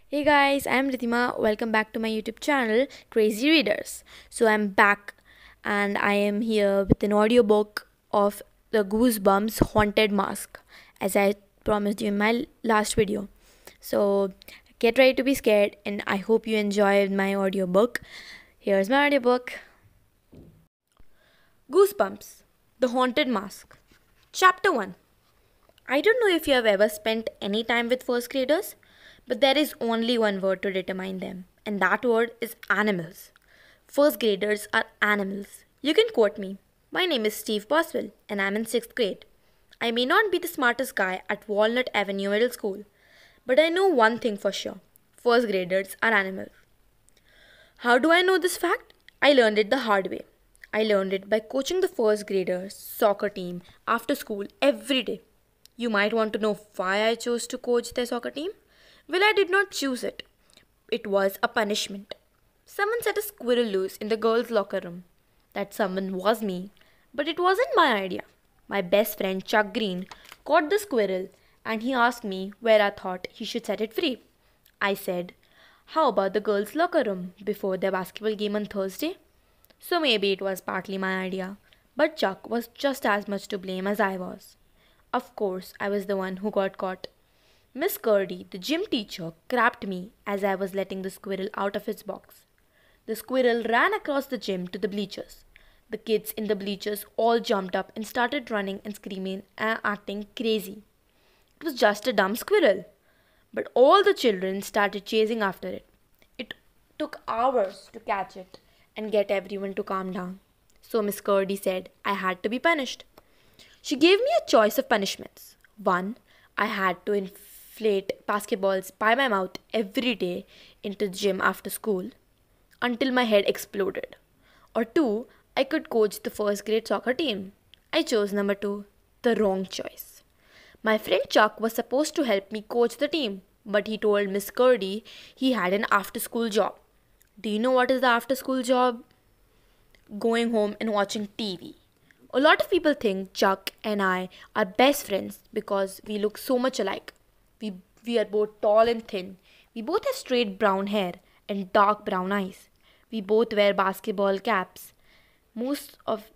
Hey guys, I'm Ritima. Welcome back to my YouTube channel, Crazy Readers. So I'm back and I am here with an audiobook of the Goosebumps Haunted Mask, as I promised you in my last video. So get ready to be scared, and I hope you enjoyed my audiobook. Here's my audiobook. Goosebumps, The Haunted Mask. Chapter 1. I don't know if you have ever spent any time with first graders, but there is only one word to determine them, and that word is animals. First graders are animals. You can quote me. My name is Steve Boswell, and I'm in 6th grade. I may not be the smartest guy at Walnut Avenue Middle School, but I know one thing for sure. First graders are animals. How do I know this fact? I learned it the hard way. I learned it by coaching the first graders soccer team after school every day. You might want to know why I chose to coach their soccer team. Well, I did not choose it. It was a punishment. Someone set a squirrel loose in the girls' locker room. That someone was me, but it wasn't my idea. My best friend Chuck Green caught the squirrel and he asked me where I thought he should set it free. I said, how about the girls' locker room before their basketball game on Thursday? So maybe it was partly my idea, but Chuck was just as much to blame as I was. Of course, I was the one who got caught. Miss Curdy, the gym teacher, crapped me as I was letting the squirrel out of its box. The squirrel ran across the gym to the bleachers. The kids in the bleachers all jumped up and started running and screaming and acting crazy. It was just a dumb squirrel. But all the children started chasing after it. It took hours to catch it and get everyone to calm down. So Miss Curdy said I had to be punished. She gave me a choice of punishments. One, I had to inflate basketballs by my mouth every day into the gym after school until my head exploded. Or two, I could coach the first grade soccer team. I chose number two, the wrong choice. My friend Chuck was supposed to help me coach the team, but he told Miss Curdy he had an after school job. Do you know what is the after school job? Going home and watching TV. A lot of people think Chuck and I are best friends because we look so much alike. We are both tall and thin. We both have straight brown hair and dark brown eyes. We both wear basketball caps. Most of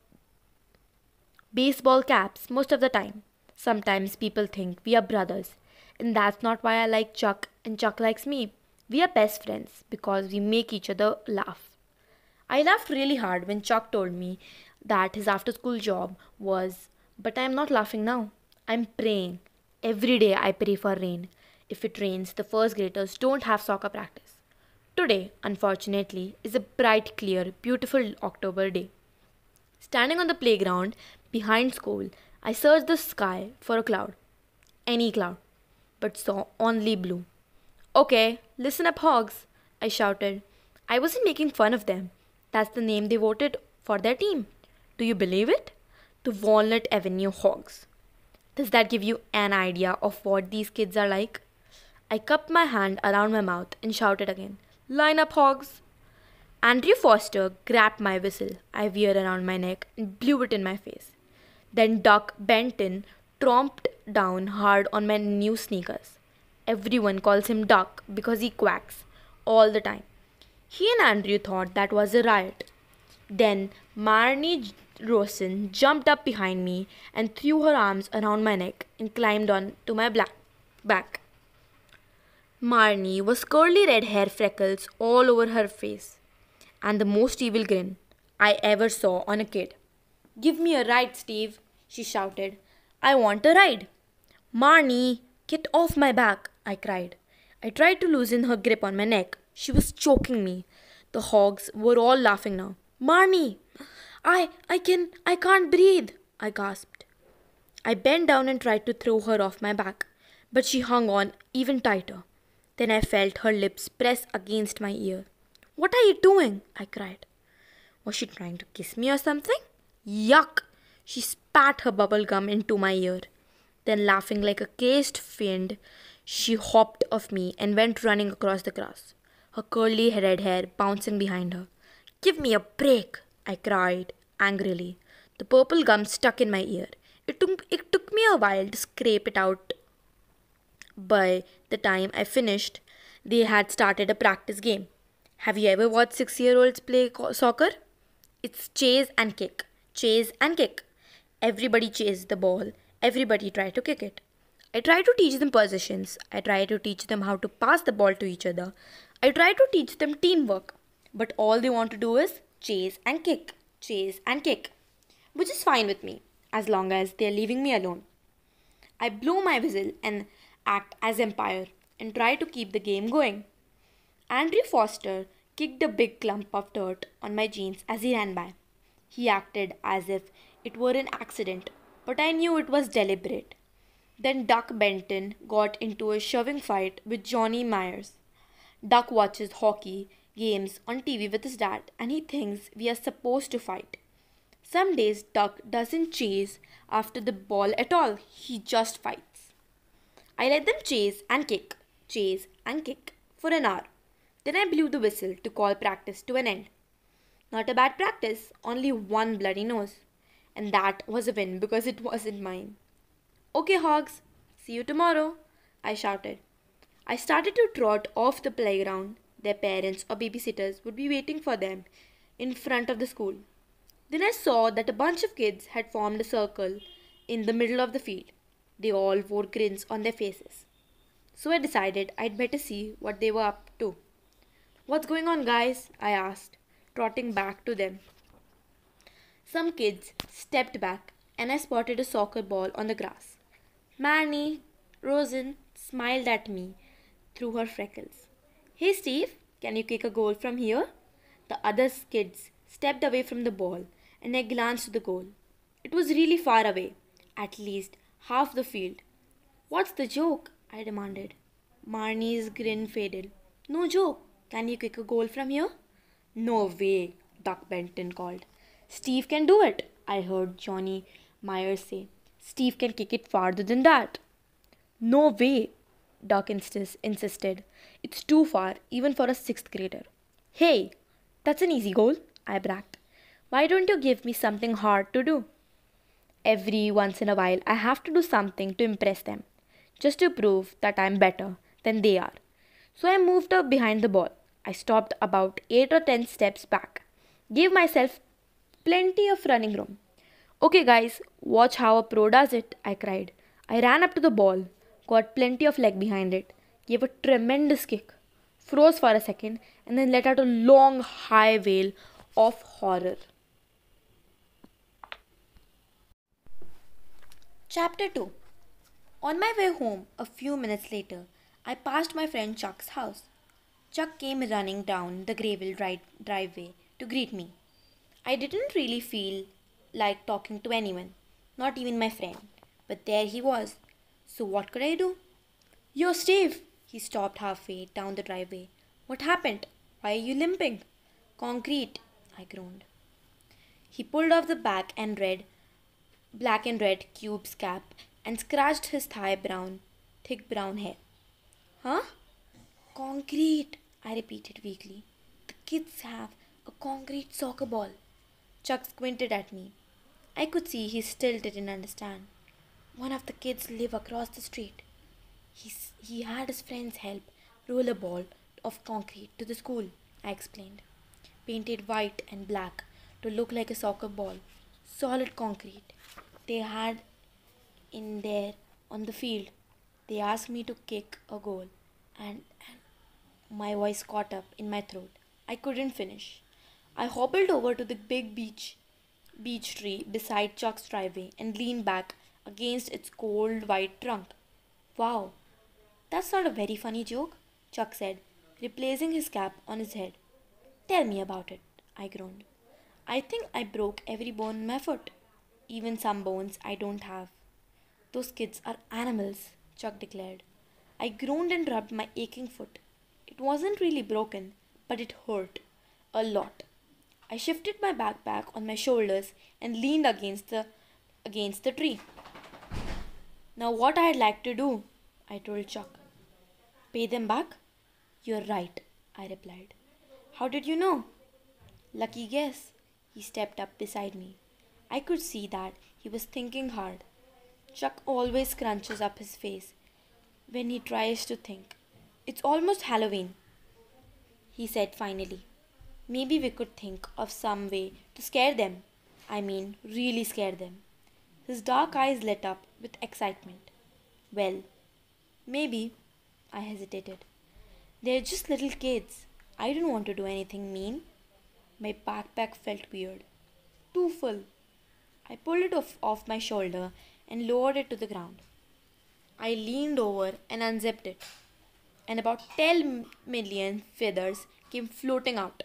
baseball caps most of the time. Sometimes people think we are brothers, and that's not why I like Chuck and Chuck likes me. We are best friends because we make each other laugh. I laughed really hard when Chuck told me that his after school job was, but I am not laughing now. I'm praying. Every day I pray for rain. If it rains, the first graders don't have soccer practice. Today, unfortunately, is a bright, clear, beautiful October day. Standing on the playground behind school, I searched the sky for a cloud. Any cloud. But saw only blue. Okay, listen up, hogs, I shouted. I wasn't making fun of them. That's the name they voted for their team. Do you believe it? The Walnut Avenue Hogs. Does that give you an idea of what these kids are like? I cupped my hand around my mouth and shouted again, line up, hogs! Andrew Foster grabbed my whistle I wear around my neck and blew it in my face. Then Duck Benton tromped down hard on my new sneakers. Everyone calls him Duck because he quacks all the time. He and Andrew thought that was a riot. Then Marnie Rosen jumped up behind me and threw her arms around my neck and climbed on to my back. Marnie was curly red hair, freckles all over her face, and the most evil grin I ever saw on a kid. Give me a ride, Steve, she shouted. I want a ride. Marnie, get off my back, I cried. I tried to loosen her grip on my neck. She was choking me. The hogs were all laughing now. Marnie, I can't breathe, I gasped. I bent down and tried to throw her off my back, but she hung on even tighter. Then I felt her lips press against my ear. What are you doing? I cried. Was she trying to kiss me or something? Yuck! She spat her bubble gum into my ear. Then, laughing like a caged fiend, she hopped off me and went running across the grass, her curly red hair bouncing behind her. Give me a break, I cried angrily. The purple gum stuck in my ear. It took me a while to scrape it out. By the time I finished, They had started a practice game. Have you ever watched 6-year-olds play soccer? It's chase and kick, chase and kick. Everybody chased the ball, everybody tried to kick it. I try to teach them positions, I try to teach them how to pass the ball to each other, I try to teach them teamwork. But all they want to do is chase and kick, which is fine with me as long as they're leaving me alone. I blow my whistle and act as umpire and try to keep the game going. Andrew Foster kicked a big clump of dirt on my jeans as he ran by. He acted as if it were an accident, but I knew it was deliberate. Then Duck Benton got into a shoving fight with Johnny Myers. Duck watches hockey games on TV with his dad and he thinks we are supposed to fight. Some days Duck doesn't chase after the ball at all, he just fights. I let them chase and kick for an hour. Then I blew the whistle to call practice to an end. Not a bad practice, only one bloody nose. And that was a win because it wasn't mine. Okay, hogs, see you tomorrow, I shouted. I started to trot off the playground. Their parents or babysitters would be waiting for them in front of the school. Then I saw that a bunch of kids had formed a circle in the middle of the field. They all wore grins on their faces. So I decided I'd better see what they were up to. What's going on, guys? I asked, trotting back to them. Some kids stepped back and I spotted a soccer ball on the grass. Marnie Rosen smiled at me through her freckles. Hey Steve, can you kick a goal from here? The other kids stepped away from the ball and I glanced to the goal. It was really far away, at least half the field. What's the joke? I demanded. Marnie's grin faded. No joke. Can you kick a goal from here? No way, Duck Benton called. Steve can do it, I heard Johnny Myers say. Steve can kick it farther than that. No way, Duck insisted. It's too far, even for a 6th grader. Hey, that's an easy goal, I bragged. Why don't you give me something hard to do? Every once in a while, I have to do something to impress them, just to prove that I'm better than they are. So I moved up behind the ball. I stopped about 8 or 10 steps back, gave myself plenty of running room. Okay guys, watch how a pro does it, I cried. I ran up to the ball, got plenty of leg behind it, gave a tremendous kick, froze for a second, and then let out a long high wail of horror. Chapter 2. On my way home, a few minutes later, I passed my friend Chuck's house. Chuck came running down the gravel driveway to greet me. I didn't really feel like talking to anyone, not even my friend, but there he was. So what could I do? Yo, Steve! He stopped halfway down the driveway. What happened? Why are you limping? Concrete, I groaned. He pulled off the black and red cube's cap and scratched his thick brown hair. Huh? Concrete, I repeated weakly. The kids have a concrete soccer ball. Chuck squinted at me. I could see he still didn't understand. One of the kids lived across the street. He had his friends help roll a ball of concrete to the school, I explained. Painted white and black to look like a soccer ball. Solid concrete. They had in there on the field. They asked me to kick a goal and my voice caught up in my throat. I couldn't finish. I hobbled over to the big beech tree beside Chuck's driveway and leaned back against its cold white trunk. Wow, that's not a very funny joke, Chuck said, replacing his cap on his head. Tell me about it, I groaned. I think I broke every bone in my foot, even some bones I don't have. Those kids are animals, Chuck declared. I groaned and rubbed my aching foot. It wasn't really broken, but it hurt a lot. I shifted my backpack on my shoulders and leaned against the tree. Now what I'd like to do, I told Chuck. Pay them back? You're right, I replied. How did you know? Lucky guess. He stepped up beside me. I could see that he was thinking hard. Chuck always scrunches up his face when he tries to think. It's almost Halloween, he said finally. Maybe we could think of some way to scare them. I mean, really scare them. His dark eyes lit up with excitement. Well, maybe, I hesitated. They're just little kids. I don't want to do anything mean. My backpack felt weird. Too full. I pulled it off my shoulder and lowered it to the ground. I leaned over and unzipped it, and about 10 million feathers came floating out.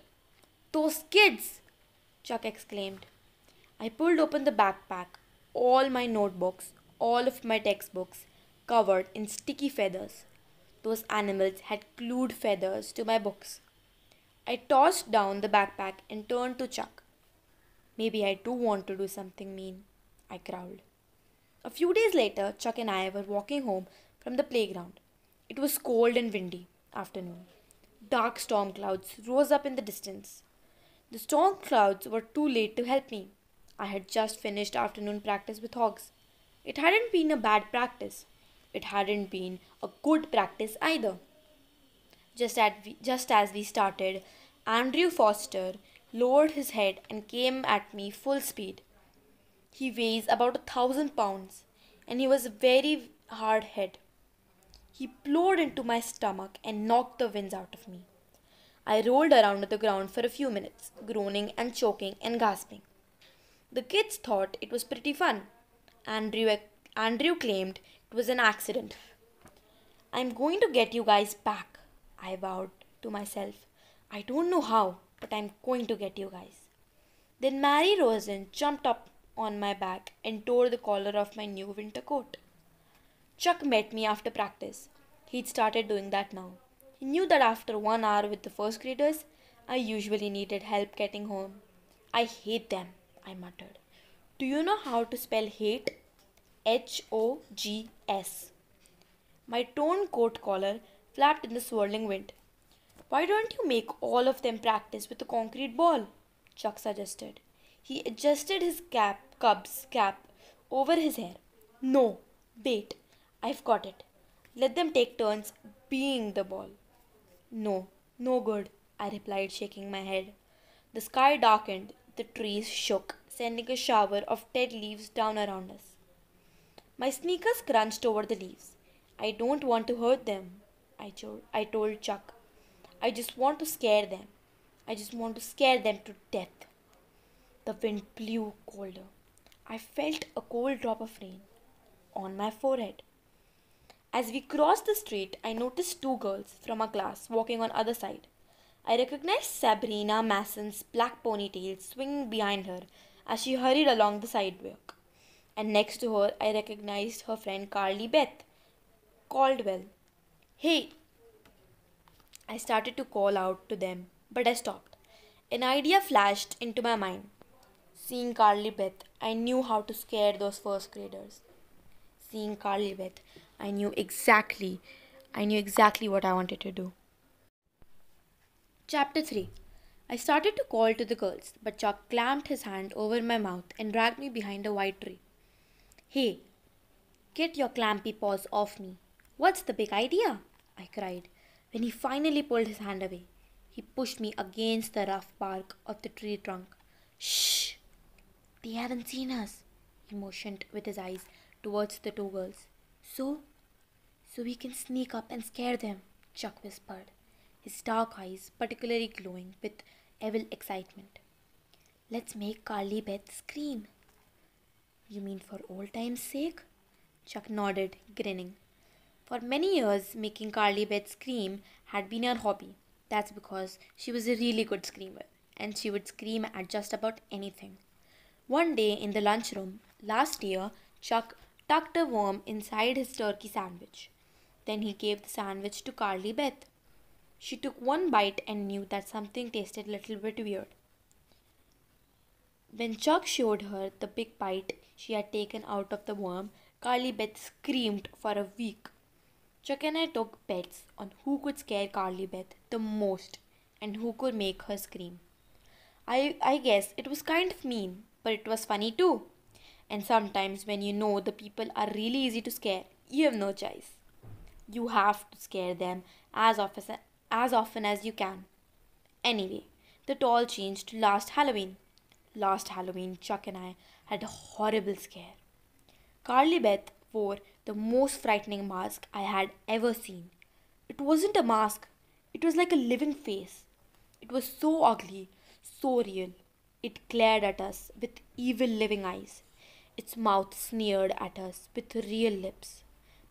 Those kids! Chuck exclaimed. I pulled open the backpack, all my notebooks, all of my textbooks, covered in sticky feathers. Those animals had glued feathers to my books. I tossed down the backpack and turned to Chuck. Maybe I do want to do something mean, I growled. A few days later, Chuck and I were walking home from the playground. It was cold and windy afternoon. Dark storm clouds rose up in the distance. The storm clouds were too late to help me. I had just finished afternoon practice with hogs. It hadn't been a bad practice. It hadn't been a good practice either. Just as we started, Andrew Foster lowered his head and came at me full speed. He weighs about 1,000 pounds, and he was a very hard head. He plowed into my stomach and knocked the winds out of me. I rolled around on the ground for a few minutes, groaning and choking and gasping. The kids thought it was pretty fun. Andrew claimed it was an accident. I'm going to get you guys back, I vowed to myself. I don't know how, but I'm going to get you guys. Then Mary Rosen jumped up on my back and tore the collar of my new winter coat. Chuck met me after practice. He'd started doing that now. He knew that after 1 hour with the first graders, I usually needed help getting home. I hate them, I muttered. Do you know how to spell hate? Hogs. My torn coat collar flapped in the swirling wind. Why don't you make all of them practice with a concrete ball? Chuck suggested. He adjusted his cub's cap over his hair. No, wait, I've got it. Let them take turns being the ball. No, no good, I replied, shaking my head. The sky darkened, the trees shook, sending a shower of dead leaves down around us. My sneakers crunched over the leaves. I don't want to hurt them, I told Chuck. I just want to scare them. I just want to scare them to death. The wind blew colder. I felt a cold drop of rain on my forehead. As we crossed the street, I noticed two girls from our class walking on other side. I recognized Sabrina Masson's black ponytail swinging behind her as she hurried along the sidewalk. And next to her, I recognized her friend Carly Beth Caldwell. Hey! I started to call out to them, but I stopped. An idea flashed into my mind. Seeing Carly Beth, I knew how to scare those first graders. Seeing Carly Beth, I knew exactly what I wanted to do. Chapter 3. I started to call to the girls, but Chuck clamped his hand over my mouth and dragged me behind a white tree. Hey, get your clampy paws off me. What's the big idea? I cried. When he finally pulled his hand away, he pushed me against the rough bark of the tree trunk. Shh! They haven't seen us. He motioned with his eyes towards the two girls. So we can sneak up and scare them, Chuck whispered, his dark eyes particularly glowing with evil excitement. Let's make Carly Beth scream. You mean for old time's sake? Chuck nodded, grinning. For many years, making Carly Beth scream had been her hobby. That's because she was a really good screamer, and she would scream at just about anything. One day in the lunchroom, last year, Chuck tucked a worm inside his turkey sandwich. Then he gave the sandwich to Carly Beth. She took one bite and knew that something tasted a little bit weird. When Chuck showed her the big bite she had taken out of the worm, Carly Beth screamed for a week. Chuck and I took bets on who could scare Carly Beth the most and who could make her scream. I guess it was kind of mean, but it was funny too. And sometimes when you know the people are really easy to scare, you have no choice. You have to scare them as often as you can. Anyway, that all changed last Halloween. Last Halloween, Chuck and I had a horrible scare. Carly Beth wore the most frightening mask I had ever seen. It wasn't a mask, it was like a living face. It was so ugly, so real. It glared at us with evil living eyes. Its mouth sneered at us with real lips.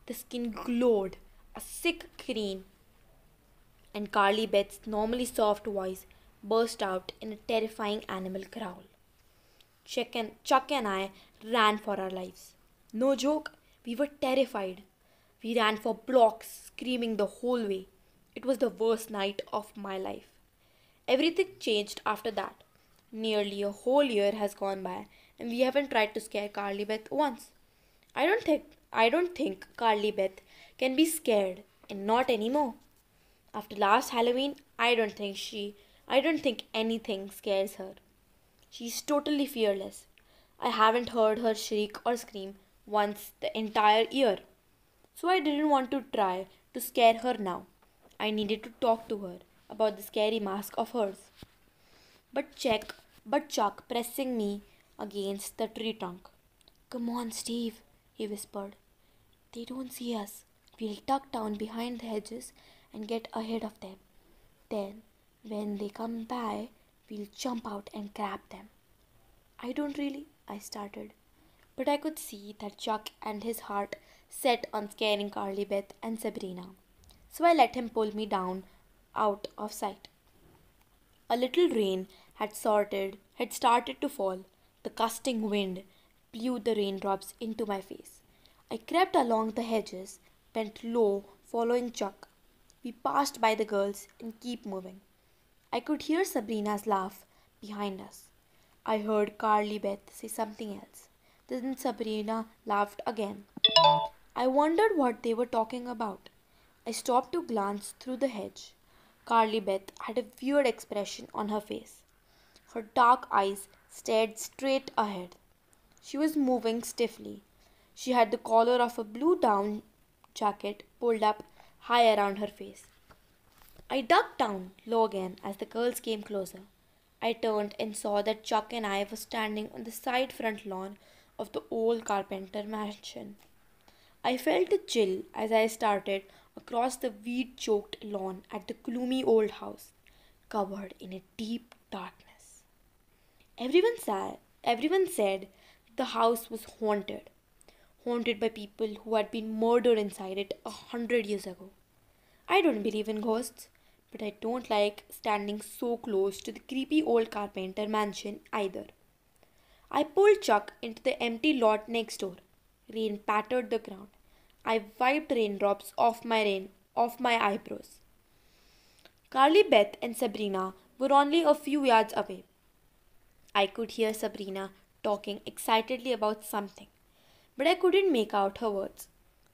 The skin glowed, a sick green, and Carly Beth's normally soft voice burst out in a terrifying animal growl. Chuck and I ran for our lives. No joke, we were terrified. We ran for blocks, screaming the whole way. It was the worst night of my life. Everything changed after that. Nearly a whole year has gone by, and we haven't tried to scare Carly Beth once. I don't think Carly Beth can be scared, and not anymore. After last Halloween, I don't think anything scares her. She's totally fearless. I haven't heard her shriek or scream once the entire year. So I didn't want to try to scare her now. I needed to talk to her about the scary mask of hers. But Chuck, but Chuck pressing me against the tree trunk. Come on, Steve, he whispered. They don't see us. We'll tuck down behind the hedges and get ahead of them. Then, when they come by, we'll jump out and grab them. I started. But I could see that Chuck and his heart set on scaring Carly Beth and Sabrina. So I let him pull me down out of sight. A little rain had started to fall. The gusting wind blew the raindrops into my face. I crept along the hedges, bent low, following Chuck. We passed by the girls and keep moving. I could hear Sabrina's laugh behind us. I heard Carly Beth say something else. Then Sabrina laughed again. I wondered what they were talking about. I stopped to glance through the hedge. Carly Beth had a weird expression on her face. Her dark eyes stared straight ahead. She was moving stiffly. She had the collar of a blue down jacket pulled up high around her face. I ducked down low again as the girls came closer. I turned and saw that Chuck and I were standing on the side front lawn of the old Carpenter mansion. I felt a chill as I started across the weed choked lawn at the gloomy old house, covered in a deep darkness. Everyone said the house was haunted by people who had been murdered inside it 100 years ago. I don't believe in ghosts, but I don't like standing so close to the creepy old carpenter mansion either. I pulled Chuck into the empty lot next door. Rain pattered the ground. I wiped raindrops off my eyebrows. Carly Beth and Sabrina were only a few yards away. I could hear Sabrina talking excitedly about something, but I couldn't make out her words.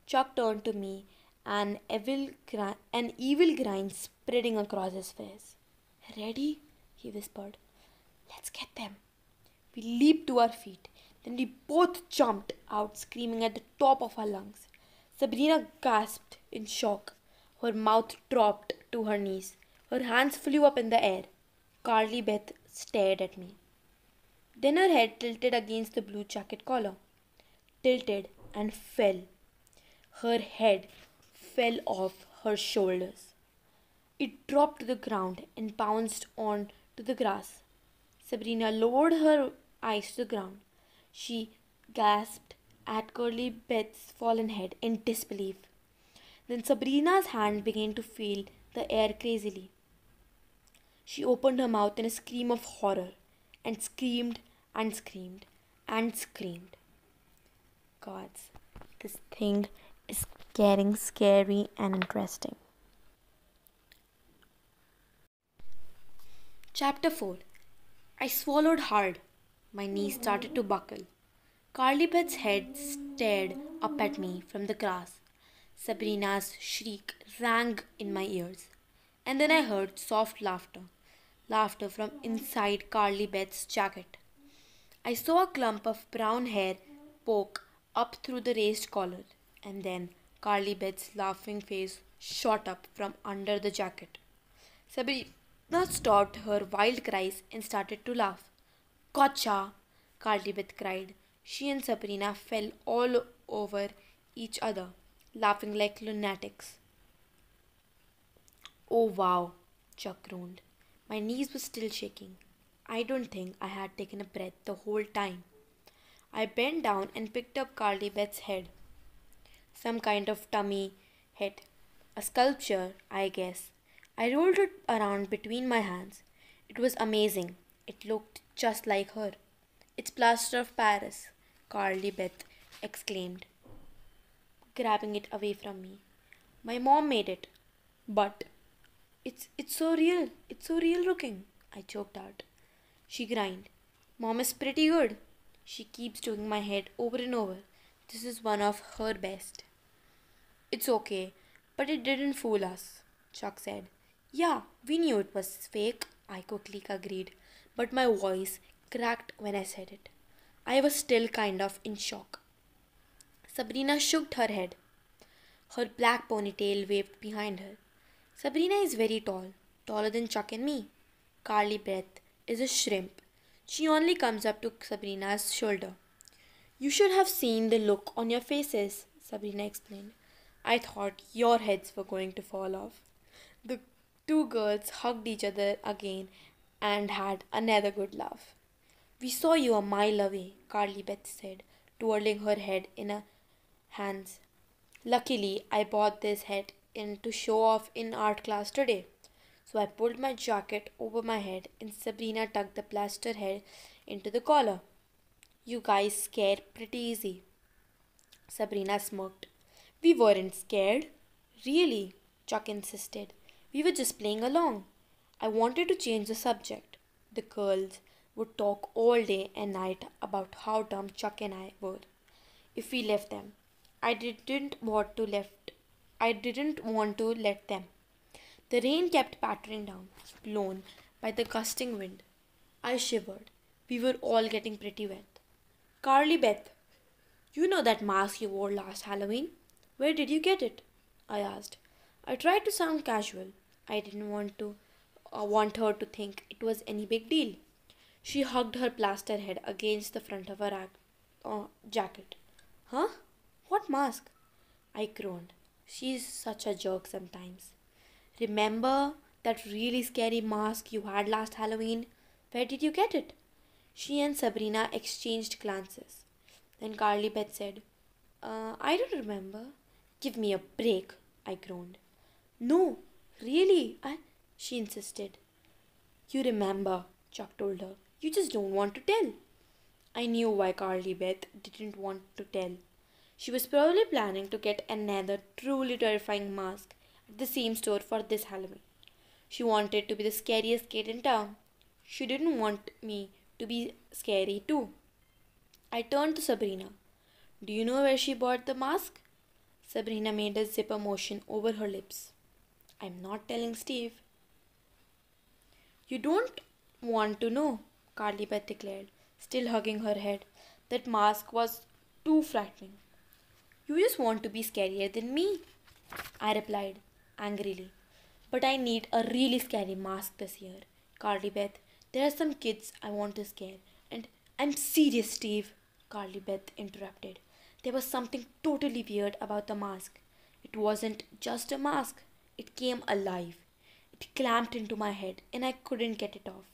Chuck turned to me, an evil grin spreading across his face. Ready? He whispered. Let's get them. We leaped to our feet. Then we both jumped out, screaming at the top of our lungs. Sabrina gasped in shock. Her mouth dropped to her knees. Her hands flew up in the air. Carly Beth stared at me. Then her head tilted against the blue jacket collar. Tilted and fell. Her head fell off her shoulders. It dropped to the ground and bounced on to the grass. Sabrina lowered her eyes to the ground. She gasped at Curly Beth's fallen head in disbelief. Then Sabrina's hand began to feel the air crazily. She opened her mouth in a scream of horror and screamed and screamed and screamed. Gods, this thing is getting scary and interesting. Chapter 4. I swallowed hard. My knees started to buckle. Carly Beth's head stared up at me from the grass. Sabrina's shriek rang in my ears. And then I heard soft laughter. Laughter from inside Carly Beth's jacket. I saw a clump of brown hair poke up through the raised collar and then Carly Beth's laughing face shot up from under the jacket. Sabrina stopped her wild cries and started to laugh. Gotcha! Carly Beth cried. She and Sabrina fell all over each other, laughing like lunatics. Oh wow, Chuck groaned. My knees were still shaking. I don't think I had taken a breath the whole time. I bent down and picked up Carly Beth's head. Some kind of tummy head. A sculpture, I guess. I rolled it around between my hands. It was amazing. It looked just like her. It's plaster of Paris, Carly Beth exclaimed, grabbing it away from me. My mom made it. But it's so real. It's so real looking, I choked out. She grinned. Mom is pretty good. She keeps doing my head over and over. This is one of her best. It's okay, but it didn't fool us, Chuck said. Yeah, we knew it was fake, I quickly agreed, but my voice cracked when I said it. I was still kind of in shock. Sabrina shook her head. Her black ponytail waved behind her. Sabrina is very tall, taller than Chuck and me. Carly Beth is a shrimp. She only comes up to Sabrina's shoulder. You should have seen the look on your faces, Sabrina explained. I thought your heads were going to fall off. The two girls hugged each other again and had another good laugh. We saw you a mile away, Carly Beth said, twirling her head in her hands. Luckily, I bought this head in to show off in art class today. So I pulled my jacket over my head and Sabrina tucked the plaster head into the collar. You guys scare pretty easy. Sabrina smirked. We weren't scared. Really, Chuck insisted. We were just playing along. I wanted to change the subject. The girls would talk all day and night about how dumb Chuck and I were if we left them. I didn't want to let them. The rain kept pattering down, blown by the gusting wind. I shivered. We were all getting pretty wet. Carly Beth, you know that mask you wore last Halloween? Where did you get it? I asked. I tried to sound casual. I didn't want her to think it was any big deal. She hugged her plaster head against the front of her jacket. Huh? What mask? I groaned. She's such a jerk sometimes. Remember that really scary mask you had last Halloween? Where did you get it? She and Sabrina exchanged glances. Then Carly Beth said, I don't remember. Give me a break, I groaned. No, really, she insisted. You remember, Chuck told her. You just don't want to tell. I knew why Carly Beth didn't want to tell. She was probably planning to get another truly terrifying mask at the same store for this Halloween. She wanted to be the scariest kid in town. She didn't want me to be scary too. I turned to Sabrina. Do you know where she bought the mask? Sabrina made a zipper motion over her lips. I'm not telling Steve. You don't want to know, Carly Beth declared, still hugging her head. That mask was too frightening. You just want to be scarier than me, I replied angrily. But I need a really scary mask this year, Carly Beth. There are some kids I want to scare. And I'm serious, Steve, Carly Beth interrupted. There was something totally weird about the mask. It wasn't just a mask. It came alive. It clamped into my head and I couldn't get it off.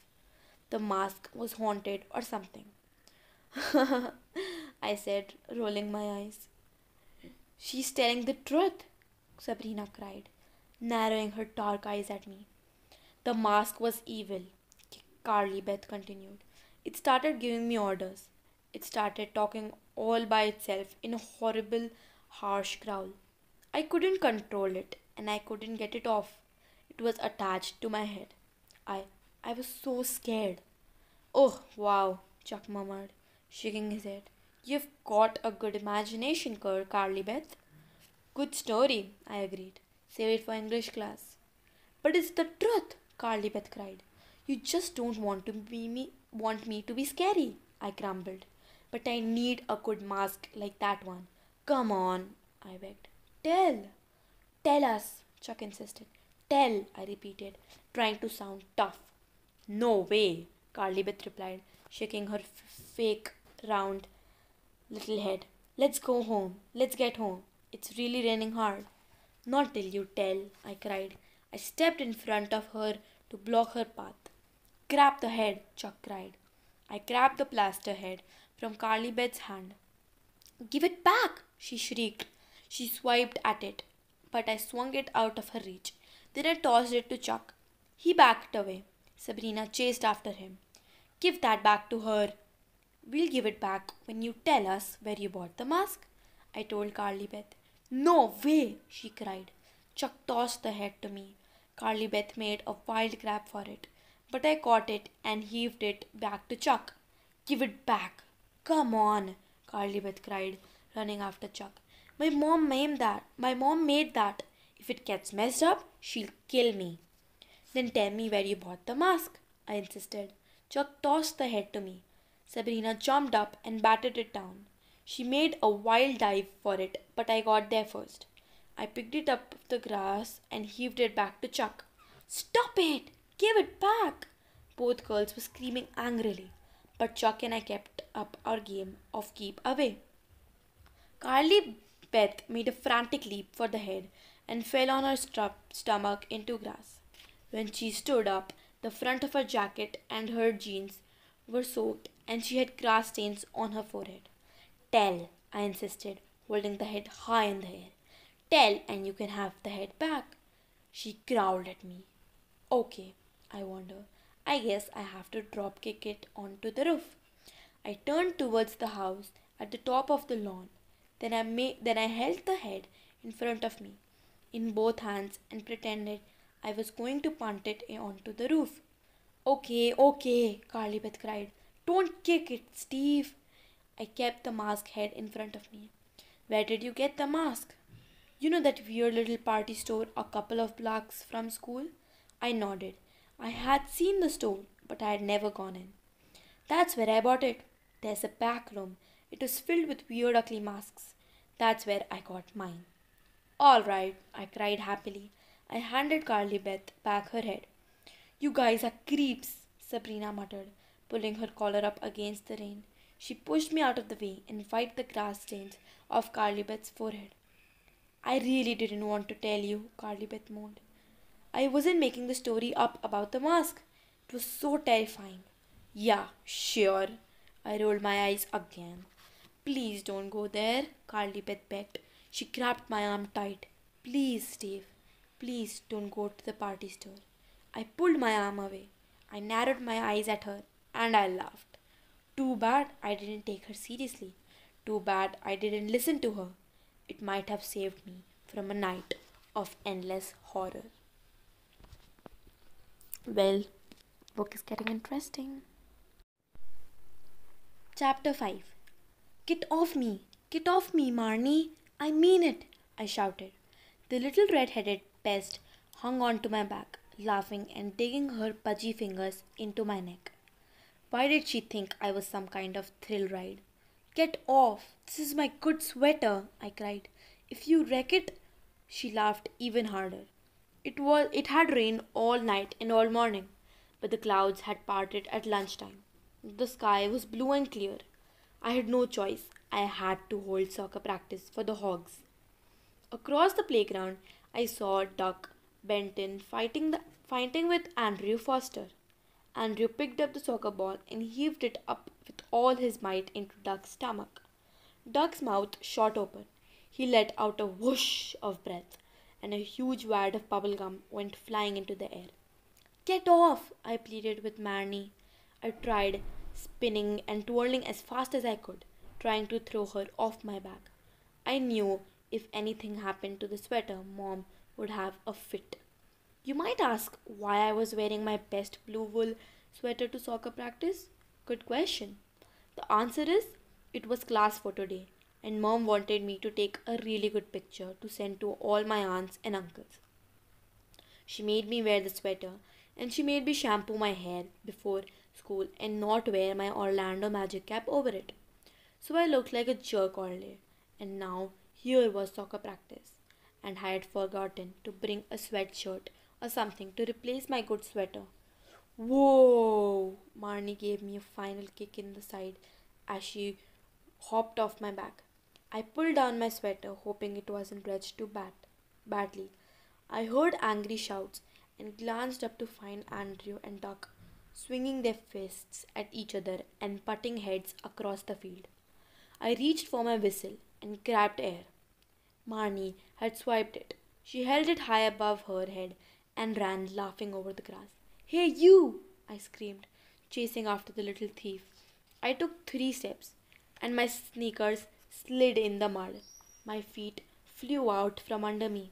The mask was haunted or something. I said, rolling my eyes. She's telling the truth, Sabrina cried, narrowing her dark eyes at me. The mask was evil, Carly Beth continued. It started giving me orders. It started talking all by itself in a horrible, harsh growl. I couldn't control it and I couldn't get it off. It was attached to my head. I was so scared. Oh, wow, Chuck murmured, shaking his head. You've got a good imagination, Carly Beth. Good story, I agreed. Save it for English class. But it's the truth, Carly Beth cried. You just don't want me to be scary, I grumbled. But I need a good mask like that one. Come on, I begged. Tell. Tell us, Chuck insisted. Tell, I repeated, trying to sound tough. No way, Carly Beth replied, shaking her fake, round little head. Let's go home. Let's get home. It's really raining hard. Not till you tell, I cried. I stepped in front of her to block her path. Grab the head, Chuck cried. I grabbed the plaster head from Carly Beth's hand. Give it back, she shrieked. She swiped at it, but I swung it out of her reach. Then I tossed it to Chuck. He backed away. Sabrina chased after him. Give that back to her. We'll give it back when you tell us where you bought the mask, I told Carly Beth. No way, she cried. Chuck tossed the head to me. Carly Beth made a wild grab for it, but I caught it and heaved it back to Chuck. Give it back. Come on, Carly Beth cried, running after Chuck. My mom made that. If it gets messed up, she'll kill me. Then tell me where you bought the mask, I insisted. Chuck tossed the head to me. Sabrina jumped up and batted it down. She made a wild dive for it, but I got there first. I picked it up off the grass and heaved it back to Chuck. Stop it! Give it back! Both girls were screaming angrily, but Chuck and I kept up our game of keep away. Carly Beth made a frantic leap for the head and fell on her stomach into grass. When she stood up, the front of her jacket and her jeans were soaked and she had grass stains on her forehead. Tell, I insisted, holding the head high in the air. Tell and you can have the head back. She growled at me. Okay, I wonder. I guess I have to drop kick it onto the roof. I turned towards the house at the top of the lawn. Then I held the head in front of me in both hands and pretended I was going to punt it onto the roof. Okay, Carly Beth cried. Don't kick it, Steve. I kept the mask head in front of me. Where did you get the mask? You know that weird little party store a couple of blocks from school? I nodded. I had seen the store, but I had never gone in. That's where I bought it. There's a back room. It was filled with weird ugly masks. That's where I got mine. All right, I cried happily. I handed Carly Beth back her head. You guys are creeps, Sabrina muttered, pulling her collar up against the rain. She pushed me out of the way and wiped the grass stains off Carly Beth's forehead. I really didn't want to tell you, Carly Beth moaned. I wasn't making the story up about the mask. It was so terrifying. Yeah, sure. I rolled my eyes again. Please don't go there, Carly Beth begged. She grabbed my arm tight. Please, Steve. Please don't go to the party store. I pulled my arm away. I narrowed my eyes at her and I laughed. Too bad I didn't take her seriously. Too bad I didn't listen to her. It might have saved me from a night of endless horror. Well, book is getting interesting. Chapter 5. Get off me! Get off me, Marnie! I mean it! I shouted. The little red-headed pest hung on to my back, laughing and digging her pudgy fingers into my neck. Why did she think I was some kind of thrill ride? Get off! This is my good sweater, I cried. If you wreck it... She laughed even harder. It had rained all night and all morning, but the clouds had parted at lunchtime. The sky was blue and clear. I had no choice. I had to hold soccer practice for the Hogs. Across the playground, I saw Duck Benton fighting with Andrew Foster. Andrew picked up the soccer ball and heaved it up with all his might into Duck's stomach. Duck's mouth shot open. He let out a whoosh of breath, and a huge wad of bubble gum went flying into the air. Get off! I pleaded with Marnie. I tried, spinning and twirling as fast as I could, trying to throw her off my back. I knew if anything happened to the sweater, Mom would have a fit. You might ask why I was wearing my best blue wool sweater to soccer practice? Good question. The answer is it was class photo day, and Mom wanted me to take a really good picture to send to all my aunts and uncles. She made me wear the sweater, and she made me shampoo my hair before school and not wear my Orlando Magic cap over it. So I looked like a jerk all day, and now here was soccer practice. and I had forgotten to bring a sweatshirt or something to replace my good sweater. Whoa! Marnie gave me a final kick in the side as she hopped off my back. I pulled down my sweater, hoping it wasn't drenched too badly. I heard angry shouts and glanced up to find Andrew and Duck swinging their fists at each other and butting heads across the field. I reached for my whistle and grabbed air. Marnie had swiped it. She held it high above her head and ran laughing over the grass. "Hey, you!" I screamed, chasing after the little thief. I took 3 steps, and my sneakers slid in the mud. My feet flew out from under me.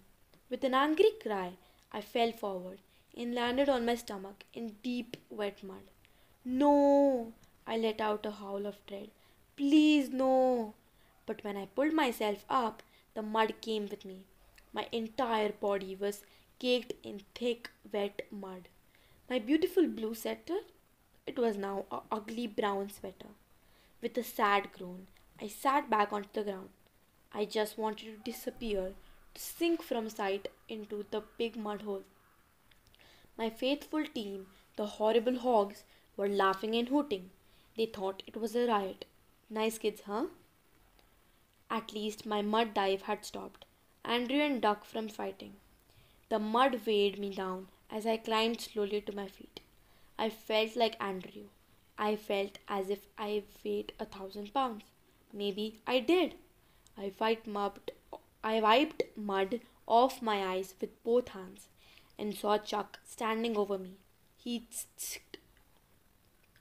With an angry cry, I fell forward and landed on my stomach in deep, wet mud. "No!" I let out a howl of dread. "Please, no!" But when I pulled myself up, the mud came with me. My entire body was caked in thick, wet mud. My beautiful blue sweater, it was now a ugly brown sweater. With a sad groan, I sat back onto the ground. I just wanted to disappear, to sink from sight into the big mud hole. My faithful team, the horrible hogs, were laughing and hooting. They thought it was a riot. Nice kids, huh? At least my mud dive had stopped Andrew and Duck from fighting. The mud weighed me down as I climbed slowly to my feet. I felt like Andrew. I felt as if I weighed 1,000 pounds. Maybe I did. I wiped mud off my eyes with both hands and saw Chuck standing over me. He tsked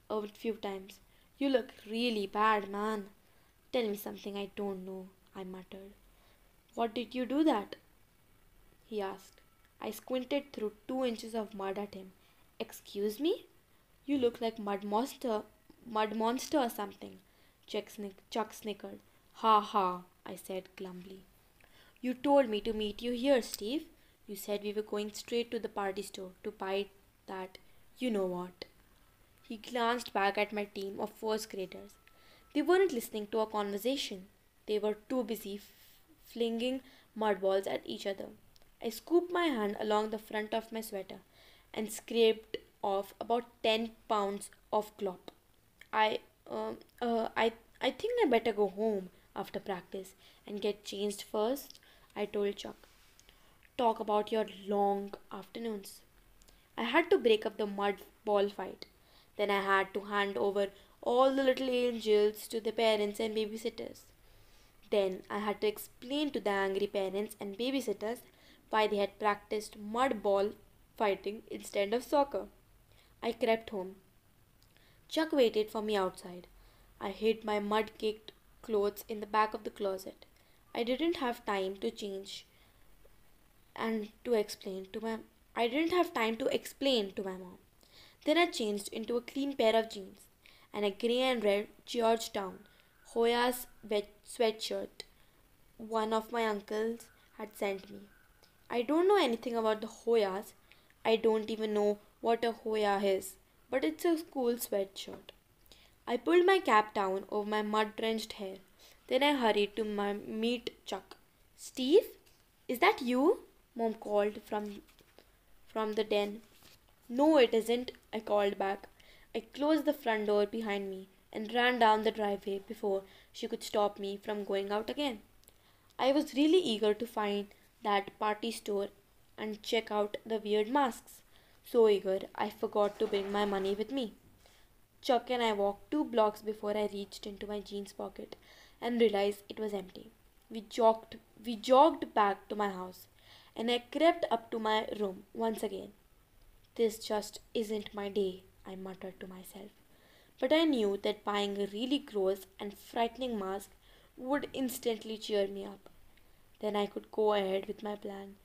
a few times. "You look really bad, man." "Tell me something I don't know," I muttered. "What did you do that?" he asked. I squinted through 2 inches of mud at him. "Excuse me? You look like mud monster or something." Chuck snickered. "Ha ha," I said glumly. "You told me to meet you here, Steve. You said we were going straight to the party store to buy that you know what." He glanced back at my team of first graders. They weren't listening to our conversation. They were too busy flinging mud balls at each other. I scooped my hand along the front of my sweater and scraped off about 10 pounds of glop. I, um, uh, I, I think I better go home after practice and get changed first, I told Chuck. Talk about your long afternoons. I had to break up the mud ball fight. Then I had to hand over all the little angels to their parents and babysitters. Then I had to explain to the angry parents and babysitters why they had practiced mud ball fighting instead of soccer. I crept home. Chuck waited for me outside. I hid my mud caked clothes in the back of the closet. I didn't have time to change and to explain to my I didn't have time to explain to my mom. Then I changed into a clean pair of jeans and a grey and red Georgetown Hoya's wet sweatshirt one of my uncles had sent me. I don't know anything about the Hoyas. I don't even know what a Hoya is, but it's a cool sweatshirt. I pulled my cap down over my mud drenched hair. Then I hurried to meet Chuck. "Steve, is that you?" Mom called from the den. "No, it isn't," I called back. I closed the front door behind me and ran down the driveway before she could stop me from going out again. I was really eager to find that party store and check out the weird masks. So eager, I forgot to bring my money with me. Chuck and I walked 2 blocks before I reached into my jeans pocket and realized it was empty. We jogged back to my house, and I crept up to my room once again. "This just isn't my day," I muttered to myself. But I knew that buying a really gross and frightening mask would instantly cheer me up. Then I could go ahead with my plan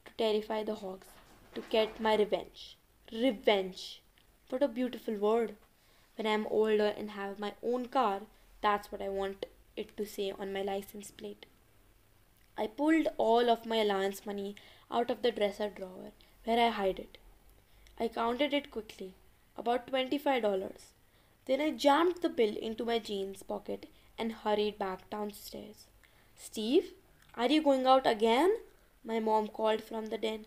to terrify the hogs, to get my revenge. Revenge! What a beautiful word. When I am older and have my own car, that's what I want it to say on my license plate. I pulled all of my allowance money out of the dresser drawer where I hid it. I counted it quickly, about $25. Then I jammed the bill into my jeans pocket and hurried back downstairs. "Steve, are you going out again?" My mom called from the den.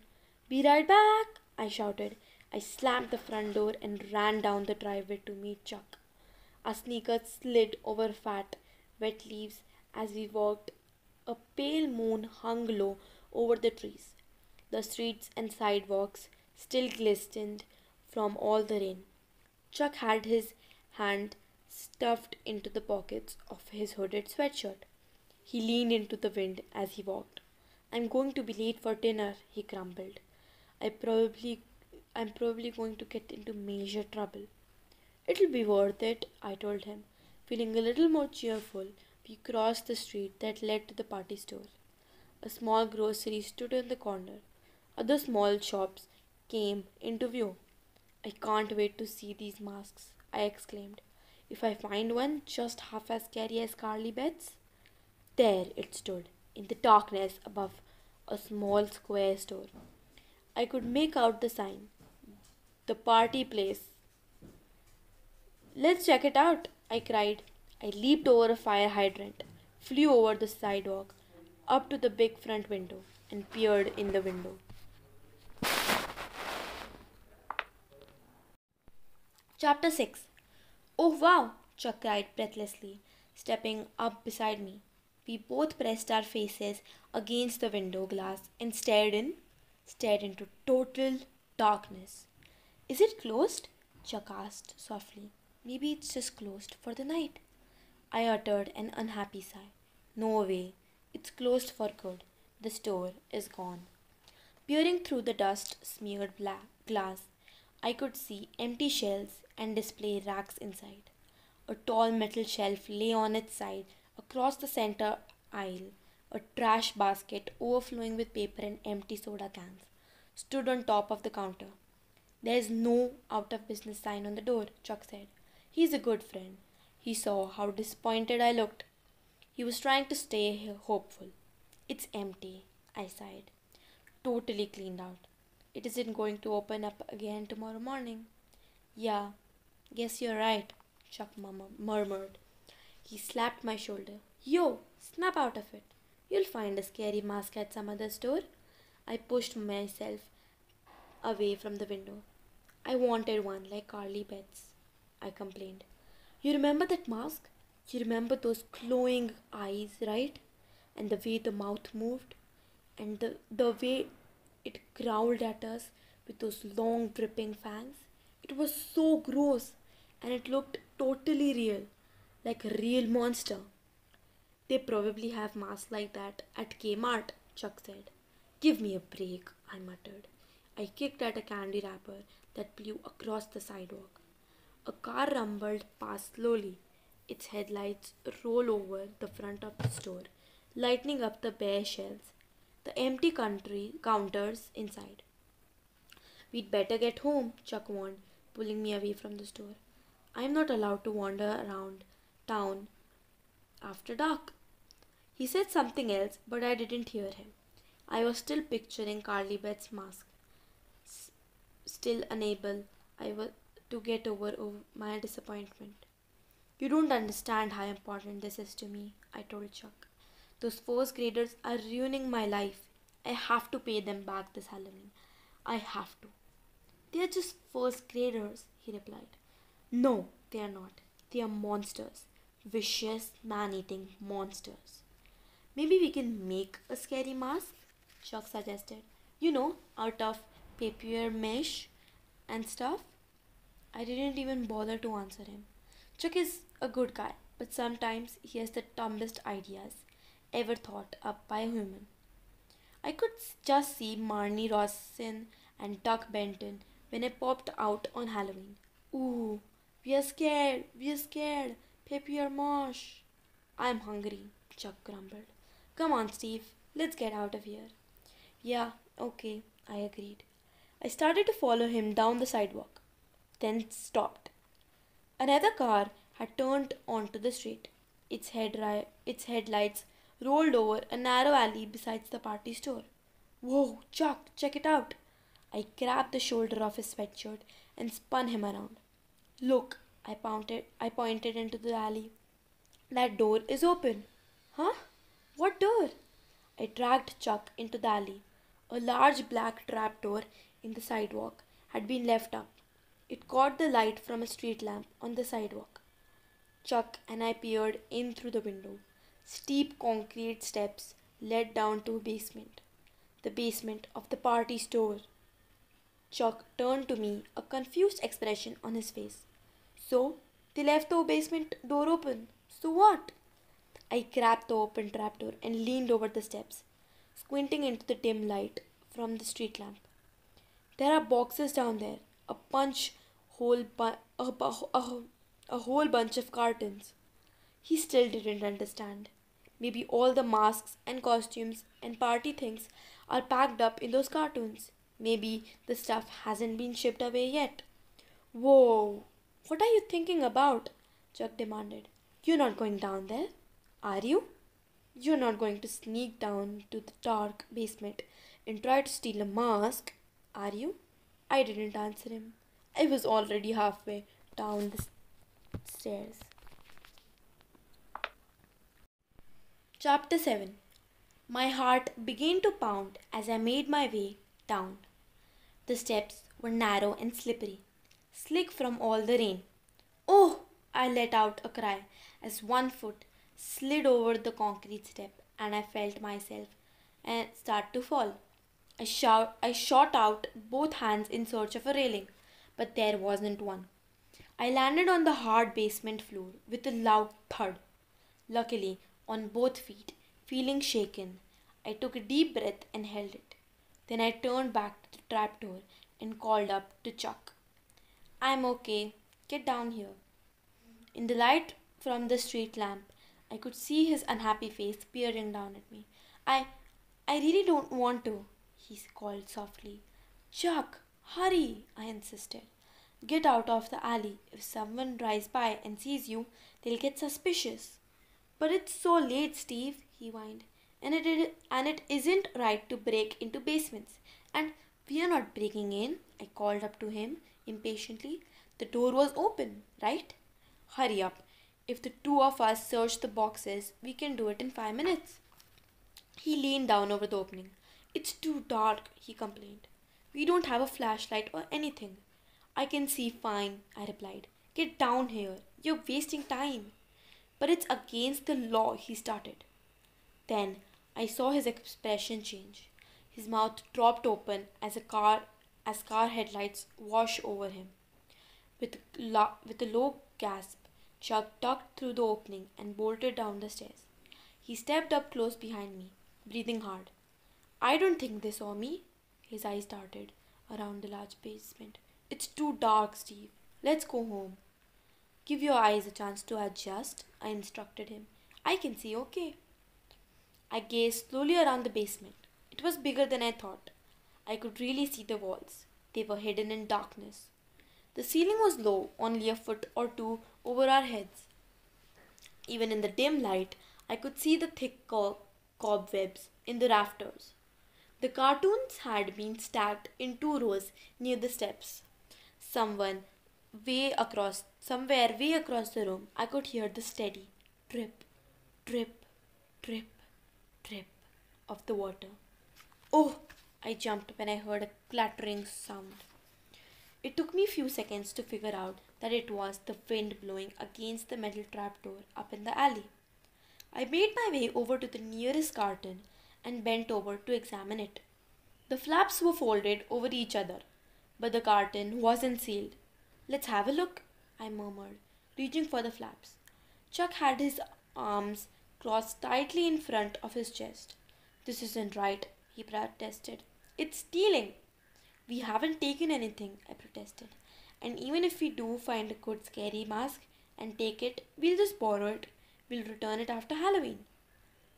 "Be right back," I shouted. I slammed the front door and ran down the driveway to meet Chuck. Our sneakers slid over fat, wet leaves as we walked. A pale moon hung low over the trees. The streets and sidewalks still glistened from all the rain. Chuck had his hand stuffed into the pockets of his hooded sweatshirt. He leaned into the wind as he walked. "I'm going to be late for dinner," he grumbled. I probably I'm probably going to get into major trouble. "It'll be worth it," I told him. Feeling a little more cheerful, we crossed the street that led to the party store. A small grocery stood in the corner. Other small shops came into view. "I can't wait to see these masks," I exclaimed. "If I find one just half as scary as Carly Betts." There it stood, in the darkness above a small square store. I could make out the sign, "The Party Place." "Let's check it out," I cried. I leaped over a fire hydrant, flew over the sidewalk, up to the big front window, and peered in the window. Chapter 6. "Oh wow!" Chuck cried breathlessly, stepping up beside me. We both pressed our faces against the window glass and stared into total darkness. "Is it closed?" Chuck asked softly. "Maybe it's just closed for the night." I uttered an unhappy sigh. "No way. It's closed for good. The store is gone." Peering through the dust smeared black glass, I could see empty shelves and display racks inside. A tall metal shelf lay on its side across the center aisle. A trash basket overflowing with paper and empty soda cans stood on top of the counter. "There's no out of business sign on the door," Chuck said. "He's a good friend." He saw how disappointed I looked. He was trying to stay hopeful. "It's empty," I sighed. "Totally cleaned out. It isn't going to open up again tomorrow morning." "Yeah, guess you're right," Chuck murmured. He slapped my shoulder. "Yo, snap out of it. You'll find a scary mask at some other store." I pushed myself away from the window. "I wanted one like Carly Betts," I complained. "You remember that mask? You remember those glowing eyes, right? And the way the mouth moved? And the way it growled at us with those long dripping fangs? It was so gross, and it looked totally real, like a real monster." "They probably have masks like that at Kmart," Chuck said. "Give me a break," I muttered. I kicked at a candy wrapper that flew across the sidewalk. A car rumbled past slowly. Its headlights rolled over the front of the store, lighting up the bare shelves, the empty counters inside. "We'd better get home," Chuck warned, pulling me away from the store. "I'm not allowed to wander around town after dark." He said something else, but I didn't hear him. I was still picturing Carly Betts' mask, still unable I was to get over my disappointment. "You don't understand how important this is to me," I told Chuck. "Those first graders are ruining my life. I have to pay them back this Halloween. I have to." "They are just first graders," he replied. "No, they are not. They are monsters. Vicious, man-eating monsters." "Maybe we can make a scary mask," Chuck suggested. Out of papier mesh and stuff." I didn't even bother to answer him. Chuck is a good guy, but sometimes he has the dumbest ideas ever thought up by a human. I could just see Marnie Rossen and Doug Benton when I popped out on Halloween. "Ooh, we are scared, papier mache." "I'm hungry," Chuck grumbled. "Come on, Steve, let's get out of here." "Yeah, okay," I agreed. I started to follow him down the sidewalk, then stopped. Another car had turned onto the street. Its headlights rolled over a narrow alley beside the party store. "Whoa, Chuck, check it out!" I grabbed the shoulder of his sweatshirt and spun him around. "Look," I pointed into the alley. "That door is open." "Huh? What door?" I dragged Chuck into the alley. A large black trapdoor in the sidewalk had been left up. It caught the light from a street lamp on the sidewalk. Chuck and I peered in through the window. Steep concrete steps led down to a basement. The basement of the party store. Chuck turned to me, a confused expression on his face. So, they left the basement door open. So what? I grabbed the open trapdoor and leaned over the steps, squinting into the dim light from the street lamp. There are boxes down there, a punch hole, a whole bunch of cartons. He still didn't understand. Maybe all the masks and costumes and party things are packed up in those cartoons. Maybe the stuff hasn't been shipped away yet. Whoa! What are you thinking about? Chuck demanded. You're not going down there, are you? You're not going to sneak down to the dark basement and try to steal a mask, are you? I didn't answer him. I was already halfway down the stairs. Chapter 7. My heart began to pound as I made my way down. The steps were narrow and slippery, slick from all the rain. Oh! I let out a cry as one foot slid over the concrete step and I felt myself start to fall. I shot out both hands in search of a railing, but there wasn't one. I landed on the hard basement floor with a loud thud. Luckily, on both feet, feeling shaken, I took a deep breath and held it. Then I turned back to the trapdoor and called up to Chuck. I'm okay. Get down here. In the light from the street lamp, I could see his unhappy face peering down at me. I really don't want to, he called softly. Chuck, hurry, I insisted. Get out of the alley. If someone drives by and sees you, they'll get suspicious. But it's so late, Steve, he whined. And it isn't right to break into basements. And we are not breaking in, I called up to him impatiently. The door was open, right? Hurry up. If the two of us search the boxes, we can do it in 5 minutes. He leaned down over the opening. It's too dark, he complained. We don't have a flashlight or anything. I can see fine, I replied. Get down here. You're wasting time. But it's against the law, he started. Then I saw his expression change. His mouth dropped open as car headlights washed over him. With a low gasp, Chuck ducked through the opening and bolted down the stairs. He stepped up close behind me, breathing hard. I don't think they saw me. His eyes darted around the large basement. It's too dark, Steve. Let's go home. Give your eyes a chance to adjust, I instructed him. I can see okay. I gazed slowly around the basement. It was bigger than I thought. I could really see the walls. They were hidden in darkness. The ceiling was low, only a foot or two over our heads. Even in the dim light, I could see the thick cobwebs in the rafters. The cartoons had been stacked in 2 rows near the steps. Somewhere way across the room, I could hear the steady drip, drip, drip, drip of the water. Oh! I jumped when I heard a clattering sound. It took me a few seconds to figure out that it was the wind blowing against the metal trapdoor up in the alley. I made my way over to the nearest carton and bent over to examine it. The flaps were folded over each other, but the carton wasn't sealed. Let's have a look, I murmured, reaching for the flaps. Chuck had his arms crossed tightly in front of his chest. This isn't right, he protested. It's stealing. We haven't taken anything, I protested. And even if we do find a good scary mask and take it, we'll just borrow it. We'll return it after Halloween.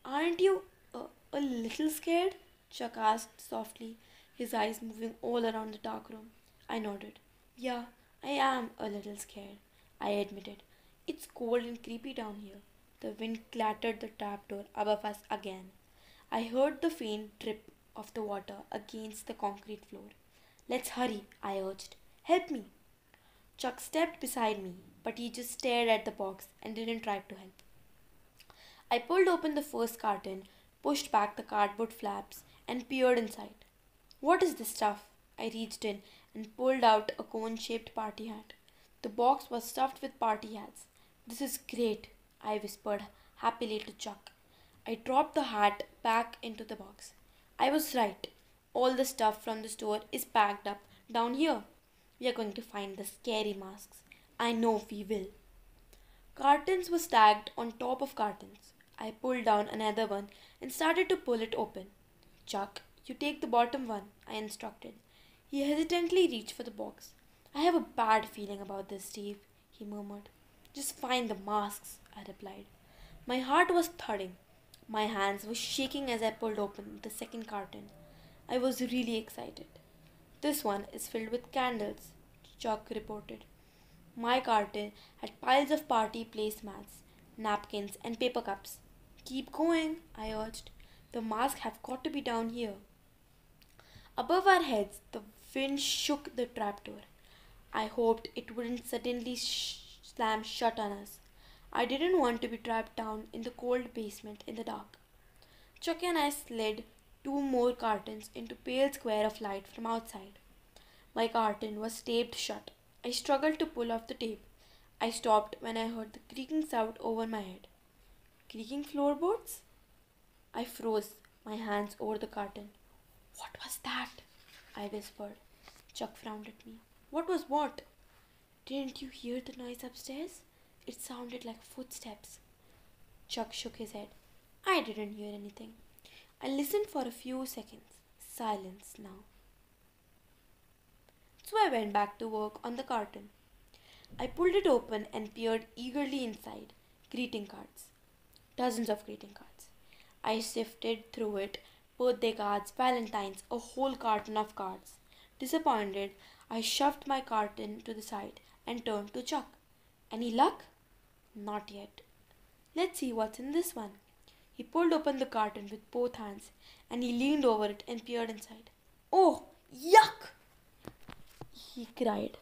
Aren't you a little scared? Chuck asked softly, his eyes moving all around the dark room. I nodded. Yeah, I am a little scared, I admitted. It's cold and creepy down here. The wind clattered the trapdoor above us again. I heard the faint drip of the water against the concrete floor. Let's hurry, I urged. Help me. Chuck stepped beside me, but he just stared at the box and didn't try to help. I pulled open the first carton, pushed back the cardboard flaps, and peered inside. What is this stuff? I reached in and pulled out a cone-shaped party hat. The box was stuffed with party hats. This is great, I whispered happily to Chuck. I dropped the hat back into the box. I was right. All the stuff from the store is packed up down here. We are going to find the scary masks. I know we will. Cartons were stacked on top of cartons. I pulled down another one and started to pull it open. Chuck, you take the bottom one, I instructed. He hesitantly reached for the box. I have a bad feeling about this, Steve, he murmured. Just find the masks, I replied. My heart was thudding. My hands were shaking as I pulled open the second carton. I was really excited. This one is filled with candles, Chuck reported. My carton had piles of party placemats, napkins, and paper cups. Keep going, I urged. The masks have got to be down here. Above our heads, the wind shook the trapdoor. I hoped it wouldn't suddenly slam shut on us. I didn't want to be trapped down in the cold basement in the dark. Chuck and I slid two more cartons into a pale square of light from outside. My carton was taped shut. I struggled to pull off the tape. I stopped when I heard the creaking sound over my head. Creaking floorboards? I froze, my hands over the carton. What was that? I whispered. Chuck frowned at me. What was what? Didn't you hear the noise upstairs? It sounded like footsteps. Chuck shook his head. I didn't hear anything. I listened for a few seconds. Silence now. So I went back to work on the carton. I pulled it open and peered eagerly inside. Greeting cards. Dozens of greeting cards. I sifted through it. Birthday cards, Valentine's, a whole carton of cards. Disappointed, I shoved my carton to the side and turned to Chuck. Any luck? Not yet. Let's see what's in this one. He pulled open the carton with both hands and he leaned over it and peered inside. Oh, yuck! He cried.